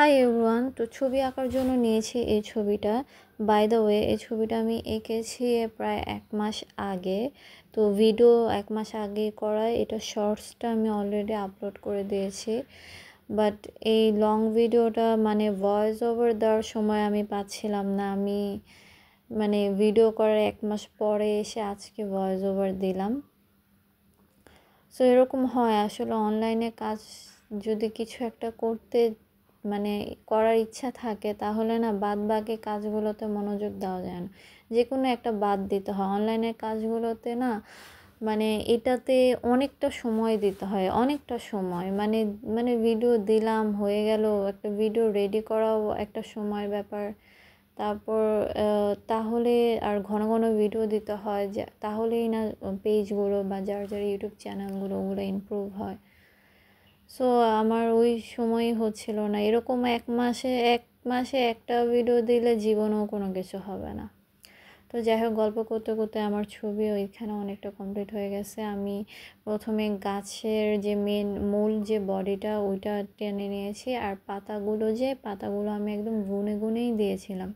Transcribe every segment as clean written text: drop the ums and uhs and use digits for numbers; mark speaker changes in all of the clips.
Speaker 1: Hi everyone, তো ছবি আঁকার জন্য নিয়েছি এই ছবিটা। বাই দ্য ওয়ে, এই ছবিটা আমি এঁকেছি প্রায় 1 মাস আগে। তো ভিডিও 1 মাস আগে করায় এটা শর্টসটা আমি অলরেডি আপলোড করে দিয়েছি। বাট এই লং ভিডিওটা মানে ভয়েস ওভার দেওয়ার সময় আমি পাচ্ছিলাম না। আমি মানে ভিডিও করার 1 মাস পরে এসে আজকে ভয়েস ওভার দিলাম। সো এরকম হয় আসলে, অনলাইনে কাজ যদি কিছু একটা করতে মানে করার ইচ্ছা থাকে তাহলে না বাদ বাকি কাজগুলোতে মনোযোগ দেওয়া যায় না, যে কোনো একটা বাদ দিতে হয়। অনলাইনের কাজগুলোতে না মানে এটাতে অনেকটা সময় দিতে হয়, অনেকটা সময় মানে মানে ভিডিও দিলাম হয়ে গেল, একটা ভিডিও রেডি করাও একটা সময়ের ব্যাপার। তারপর তাহলে আর ঘন ঘন ভিডিও দিতে হয়, যে তাহলেই না পেজগুলো বা যার যার ইউটিউব চ্যানেলগুলো ওগুলো ইমপ্রুভ হয়। সো আমার ওই সময়ই হচ্ছিল না। এরকম এক মাসে একটা ভিডিও দিলে জীবনেও কোনো কিছু হবে না। তো যাই হোক, গল্প করতে করতে আমার ছবি ওইখানে অনেকটা কমপ্লিট হয়ে গেছে। আমি প্রথমে গাছের যে মূল যে বডিটা ওইটা টেনে নিয়েছি, আর পাতাগুলো আমি একদম গুনে গুনেই দিয়েছিলাম।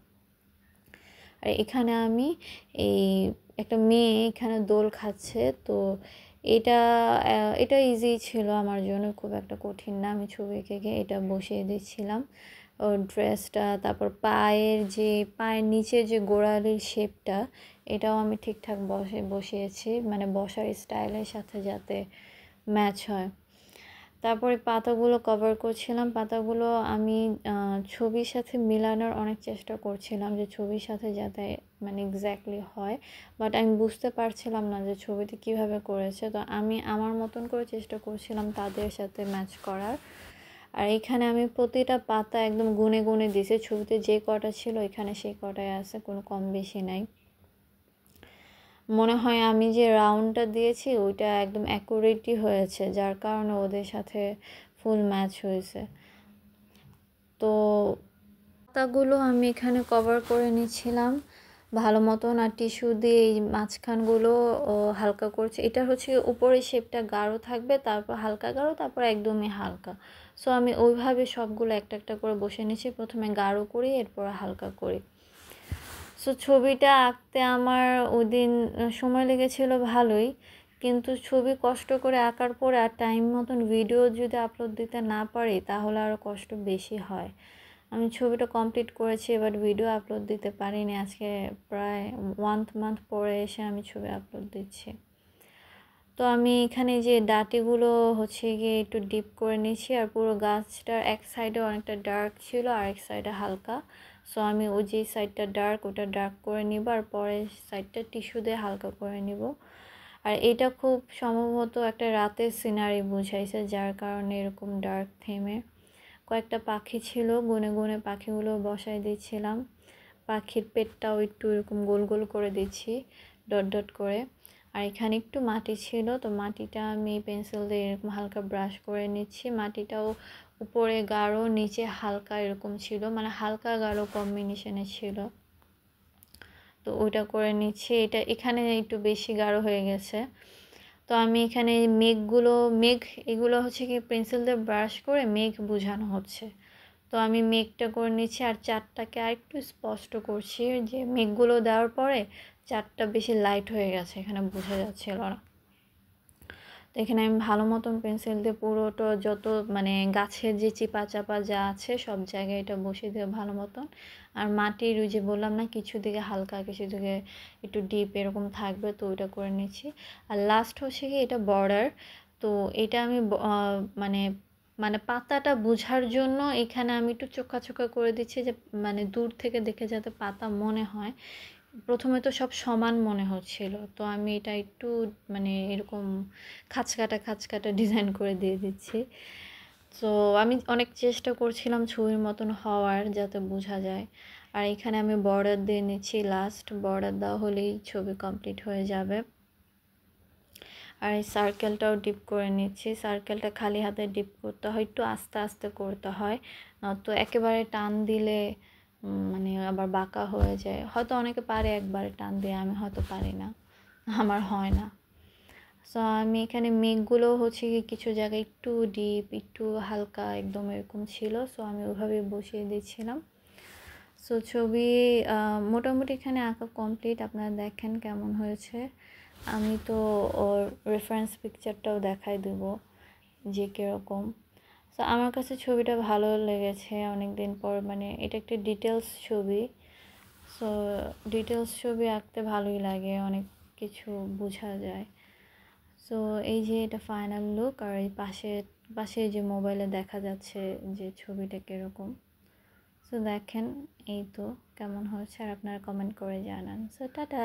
Speaker 1: আর এখানে আমি এই একটা মেয়ে এখানে দোল খাচ্ছে, তো এটা এটা ইজি ছিল আমার জন্য, খুব একটা কঠিন না। আমি ছবি এঁকে এটা বসিয়ে দিচ্ছিলাম ওর ড্রেসটা। তারপর পায়ের নিচে যে গোড়ালির শেপটা, এটাও আমি ঠিকঠাক বসিয়েছি, মানে বসার স্টাইলের সাথে যাতে ম্যাচ হয়। তারপরে পাতাগুলো কভার করছিলাম। পাতাগুলো আমি ছবির সাথে মিলানোর অনেক চেষ্টা করছিলাম, যে ছবির সাথে যাতে মানে এক্স্যাক্টলি হয়। বাট আমি বুঝতে পারছিলাম না যে ছবিতে কিভাবে করেছে। তো আমি আমার মতন করে চেষ্টা করছিলাম তাদের সাথে ম্যাচ করার। আর এখানে আমি প্রতিটা পাতা একদম গুনে গুনে দিয়েছি। ছবিতে যে কটা ছিল এখানে সেই কটাই আছে, কোনো কম বেশি নাই। মনে হয় আমি যে রাউন্ডটা দিয়েছি ওইটা একদম অ্যাকুরেটই হয়েছে, যার কারণে ওদের সাথে ফুল ম্যাচ হয়েছে। তো পাতাগুলো আমি এখানে কভার করে নিচ্ছিলাম ভালো মতন, আর টিস্যু দিয়ে এই মাঝখানগুলো হালকা করছে। এটা হচ্ছে উপরের শেপটা গাঢ় থাকবে, তারপর হালকা গাঢ়, তারপর একদমই হালকা। সো আমি ওইভাবে সবগুলো একটা একটা করে বসে নিচ্ছি, প্রথমে গাঢ় করি এরপর হালকা করি। সো ছবিটা আঁকতে আমার ওই দিন সময় লেগেছিল ভালোই, কিন্তু ছবি কষ্ট করে আঁকার পরে আর টাইম মতন ভিডিও যদি আপলোড দিতে না পারি তাহলে আরও কষ্ট বেশি হয়। আমি ছবিটা কমপ্লিট করেছি, এবার ভিডিও আপলোড দিতে পারিনি। আজকে প্রায় 1 মান্থ পরে এসে আমি ছবি আপলোড দিচ্ছি। তো আমি এখানে যে ডাটিগুলো হচ্ছে গিয়ে একটু ডিপ করে নিচ্ছি, আর পুরো গাছটার এক সাইডে অনেকটা ডার্ক ছিল আর এক সাইডে হালকা। সো আমি ওই যে সাইডটা ডার্ক ওটা ডার্ক করে নিব, আর পরের সাইডটা টিস্যু দিয়ে হালকা করে নিব। আর এটা খুব সম্ভবত একটা রাতের সিনারি বুঝাইছে, যার কারণে এরকম ডার্ক থেমে। কয়েকটা পাখি ছিল, গুনে গুনে পাখিগুলো বসাই দিচ্ছিলাম। পাখির পেটটাও একটু এরকম গোল গোল করে দিচ্ছি ডট ডট করে। আর এখানে একটু মাটি ছিল, তো মাটিটা আমি পেন্সিল দিয়ে এরকম হালকা ব্রাশ করে নিচ্ছি। মাটিটাও উপরে গাঢ় নিচে হালকা এরকম ছিল, মানে হালকা গাঢ় কম্বিনেশনে ছিল, তো ওইটা করে নিচ্ছি। এখানে একটু বেশি গাঢ় হয়ে গেছে। তো আমি এখানে এগুলো হচ্ছে কি পেন্সিল দিয়ে ব্রাশ করে মেঘ বোঝানো হচ্ছে। তো আমি মেঘটা করে নিচ্ছি, আর চারটাকে আর একটু স্পষ্ট করছি, যে মেঘগুলো দেওয়ার পরে চারটা বেশি লাইট হয়ে গেছে, এখানে বোঝা যাচ্ছিল না। তো এখানে আমি ভালো মতন পেন্সিল দিয়ে পুরোটা যত মানে গাছের যে চিপা চাপা যা আছে সব জায়গায় এটা বসিয়ে দিয়ে ভালো মতন। আর মাটির ওই যে বললাম না, কিছু দিকে হালকা কিছু দিকে একটু ডিপ এরকম থাকবে, তো ওইটা করে নিচ্ছি। আর লাস্ট হচ্ছে কি এটা বর্ডার। তো এটা আমি মানে মানে পাতাটা বোঝার জন্য এখানে আমি একটু চোখা চোখা করে দিচ্ছি, যে মানে দূর থেকে দেখে যাতে পাতা মনে হয়। প্রথমে তো সব সমান মনে হচ্ছিল, তো আমি এটা একটু মানে এরকম খাঁচকাটা ডিজাইন করে দিয়ে দিচ্ছি। তো আমি অনেক চেষ্টা করছিলাম ছবির মতন হওয়ার, যাতে বোঝা যায়। আর এখানে আমি বর্ডার দিয়ে নিচ্ছি, লাস্ট বর্ডার দেওয়া হলেই ছবি কমপ্লিট হয়ে যাবে। আর এই সার্কেলটাও ডিপ করে নিচ্ছি। সার্কেলটা খালি হাতে ডিপ করতে হয়, একটু আস্তে আস্তে করতে হয়, তো একেবারে টান দিলে মানে আবার বাঁকা হয়ে যায়। হয়তো অনেকে পারে একবারে টান দিয়ে, আমি হয়তো পারি না, আমার হয় না। সো আমি এখানে মেঘগুলো হচ্ছে কি কিছু জায়গায় একটু ডিপ একটু হালকা একদম এরকম ছিল, সো আমি ওইভাবে বসিয়ে দিচ্ছিলাম। সো ছবি মোটামুটি এখানে আঁকা কমপ্লিট। আপনারা দেখেন কেমন হয়েছে। আমি তো ওর রেফারেন্স পিকচারটাও দেখাই দেব যে কীরকম। সো আমার কাছে ছবিটা ভালো লেগেছে অনেক দিন পর, মানে এটা একটা ডিটেলস ছবি। সো ডিটেলস ছবি আঁকতে ভালোই লাগে, অনেক কিছু বোঝা যায়। সো এই যে এটা ফাইনাল লুক, আর এই পাশে পাশে যে মোবাইলে দেখা যাচ্ছে যে ছবিটা কীরকম। সো দেখেন এই তো কেমন হয়েছে, আর আপনারা কমেন্ট করে জানান। So tata.